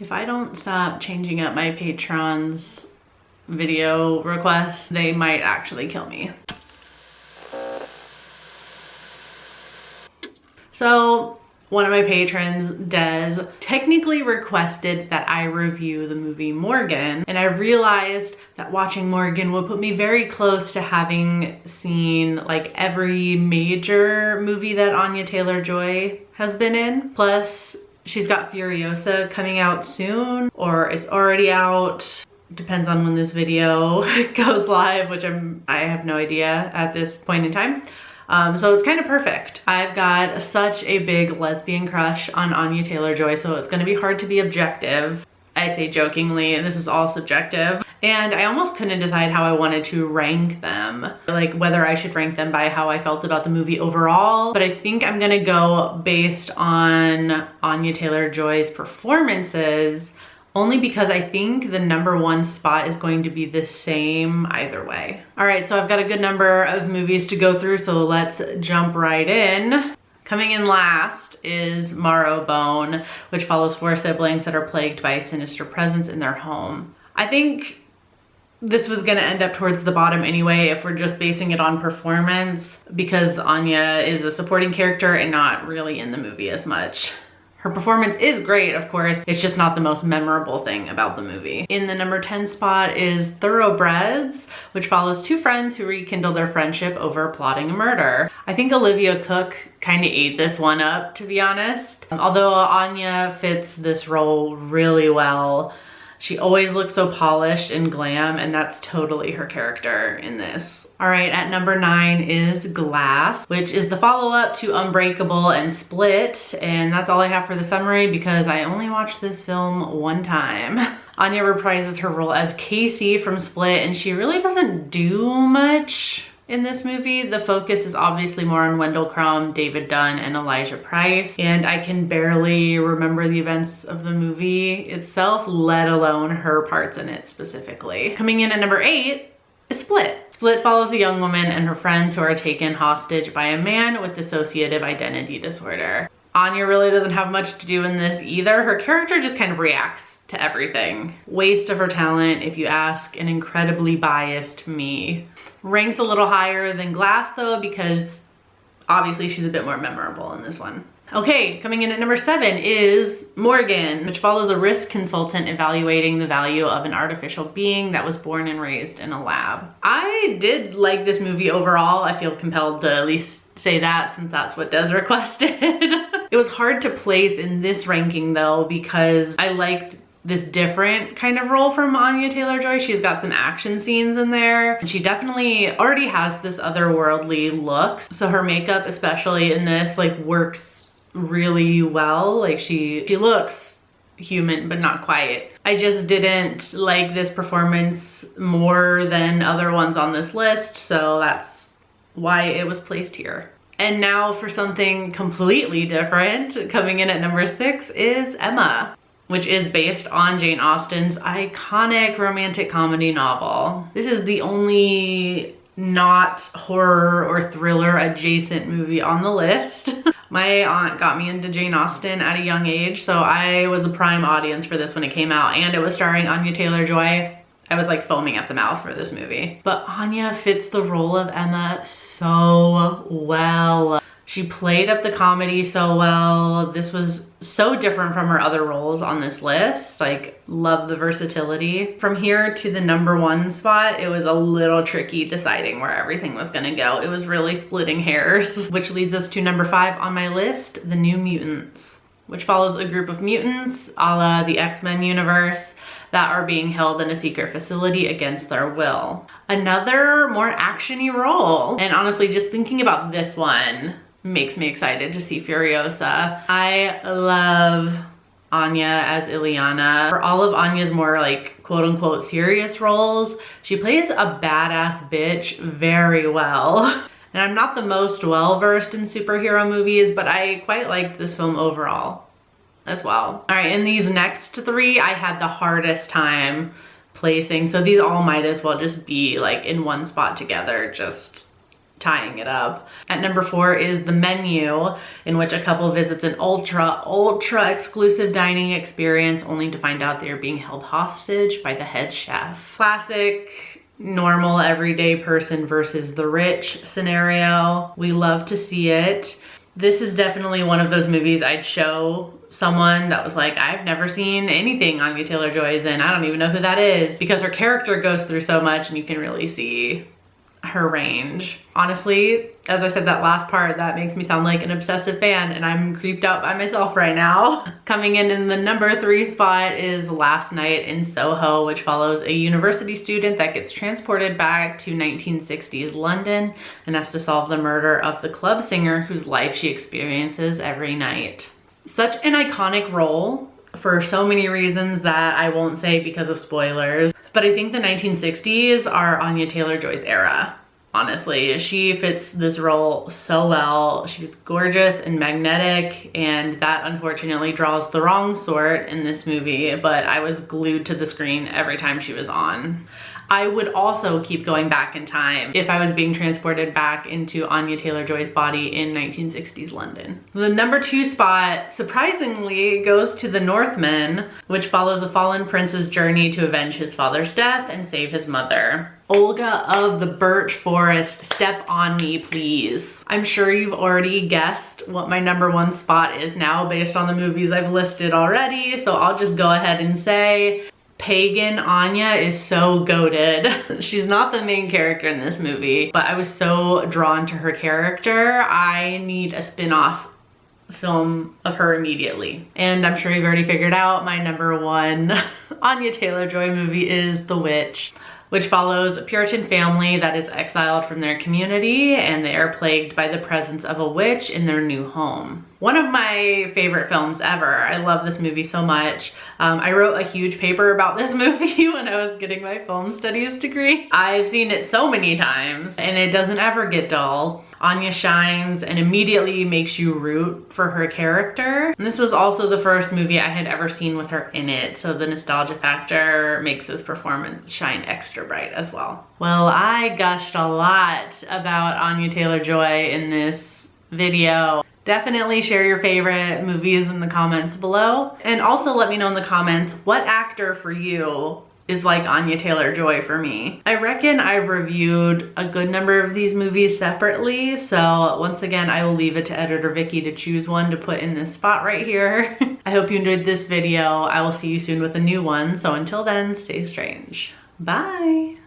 If I don't stop changing up my patrons' video requests, they might actually kill me. So one of my patrons, Des, technically requested that I review the movie Morgan, and I realized that watching Morgan would put me very close to having seen like every major movie that Anya Taylor-Joy has been in. Plus, she's got Furiosa coming out soon, or it's already out. Depends on when this video goes live, which I have no idea at this point in time. So it's kind of perfect. I've got such a big lesbian crush on Anya Taylor-Joy, so it's gonna be hard to be objective. I say jokingly, and this is all subjective. And I almost couldn't decide how I wanted to rank them. Like whether I should rank them by how I felt about the movie overall. But I think I'm gonna go based on Anya Taylor-Joy's performances, only because I think the #1 spot is going to be the same either way. All right, so I've got a good number of movies to go through, so let's jump right in. Coming in last is Marrowbone, which follows 4 siblings that are plagued by a sinister presence in their home. I think this was gonna end up towards the bottom anyway if we're just basing it on performance, because Anya is a supporting character and not really in the movie as much. Her performance is great, of course. It's just not the most memorable thing about the movie. In the #10 spot is Thoroughbreds, which follows 2 friends who rekindle their friendship over plotting a murder. I think Olivia Cooke kind of ate this one up, to be honest. Although Anya fits this role really well, she always looks so polished and glam, and that's totally her character in this. All right, at #9 is Glass, which is the follow-up to Unbreakable and Split, and that's all I have for the summary because I only watched this film one time. Anya reprises her role as Casey from Split, and she really doesn't do much in this movie. The focus is obviously more on Wendell Crumb, David Dunn, and Elijah Price, and I can barely remember the events of the movie itself, let alone her parts in it specifically. Coming in at #8 is Split. Split follows a young woman and her friends who are taken hostage by a man with dissociative identity disorder. Anya really doesn't have much to do in this either. Her character just kind of reacts to everything. Waste of her talent, if you ask an incredibly biased me. Ranks a little higher than Glass though, because obviously she's a bit more memorable in this one. Okay, coming in at #7 is Morgan, which follows a risk consultant evaluating the value of an artificial being that was born and raised in a lab. I did like this movie overall. I feel compelled to at least say that since that's what Des requested. It was hard to place in this ranking though, because I liked this different kind of role from Anya Taylor-Joy. She's got some action scenes in there, and she definitely already has this otherworldly look. So her makeup, especially in this, like works really well. Like she looks human, but not quite. I just didn't like this performance more than other ones on this list, so that's why it was placed here. And now for something completely different, coming in at #6 is Emma, which is based on Jane Austen's iconic romantic comedy novel. This is the only not horror or thriller adjacent movie on the list. My aunt got me into Jane Austen at a young age, so I was a prime audience for this when it came out, and it was starring Anya Taylor-Joy. I was like foaming at the mouth for this movie. But Anya fits the role of Emma so well. She played up the comedy so well. This was so different from her other roles on this list. Like, love the versatility. From here to the #1 spot, it was a little tricky deciding where everything was gonna go. It was really splitting hairs, which leads us to #5 on my list, The New Mutants, which follows a group of mutants a la the X-Men universe that are being held in a secret facility against their will. Another more actiony role. And honestly, just thinking about this one makes me excited to see Furiosa. I love Anya as Ileana. For all of Anya's more like quote unquote serious roles, she plays a badass bitch very well. And I'm not the most well-versed in superhero movies, but I quite liked this film overall as well. All right, in these next 3, I had the hardest time placing. So these all might as well just be like in one spot together, just tying it up. At number 4 is The Menu, in which a couple visits an ultra exclusive dining experience only to find out they are being held hostage by the head chef. Classic, normal, everyday person versus the rich scenario. We love to see it. This is definitely one of those movies I'd show someone that was like, I've never seen anything Anya Taylor-Joy is in. I don't even know who that is, because her character goes through so much and you can really see her range. Honestly, as I said that last part, that makes me sound like an obsessive fan, and I'm creeped out by myself right now. Coming in the number 3 spot is Last Night in Soho, which follows a university student that gets transported back to 1960s London and has to solve the murder of the club singer whose life she experiences every night. Such an iconic role for so many reasons that I won't say because of spoilers. But I think the 1960s are Anya Taylor-Joy's era. Honestly, she fits this role so well. She's gorgeous and magnetic, and that unfortunately draws the wrong sort in this movie, but I was glued to the screen every time she was on. I would also keep going back in time if I was being transported back into Anya Taylor-Joy's body in 1960s London. The number 2 spot, surprisingly, goes to The Northman, which follows a fallen prince's journey to avenge his father's death and save his mother. Olga of the Birch Forest, step on me, please. I'm sure you've already guessed what my number 1 spot is now based on the movies I've listed already, so I'll just go ahead and say Pagan Anya is so goated. She's not the main character in this movie, but I was so drawn to her character. I need a spin-off film of her immediately. And I'm sure you've already figured out my number 1 Anya Taylor-Joy movie is The Witch, which follows a Puritan family that is exiled from their community, and they are plagued by the presence of a witch in their new home. One of my favorite films ever. I love this movie so much. I wrote a huge paper about this movie when I was getting my film studies degree. I've seen it so many times, and it doesn't ever get dull. Anya shines and immediately makes you root for her character. And this was also the first movie I had ever seen with her in it, so the nostalgia factor makes this performance shine extra bright as well. Well, I gushed a lot about Anya Taylor-Joy in this video. Definitely share your favorite movies in the comments below. And also let me know in the comments what actor for you is like Anya Taylor-Joy for me. I reckon I've reviewed a good number of these movies separately, so once again, I will leave it to editor Vicky to choose one to put in this spot right here. I hope you enjoyed this video. I will see you soon with a new one, so until then, stay strange. Bye!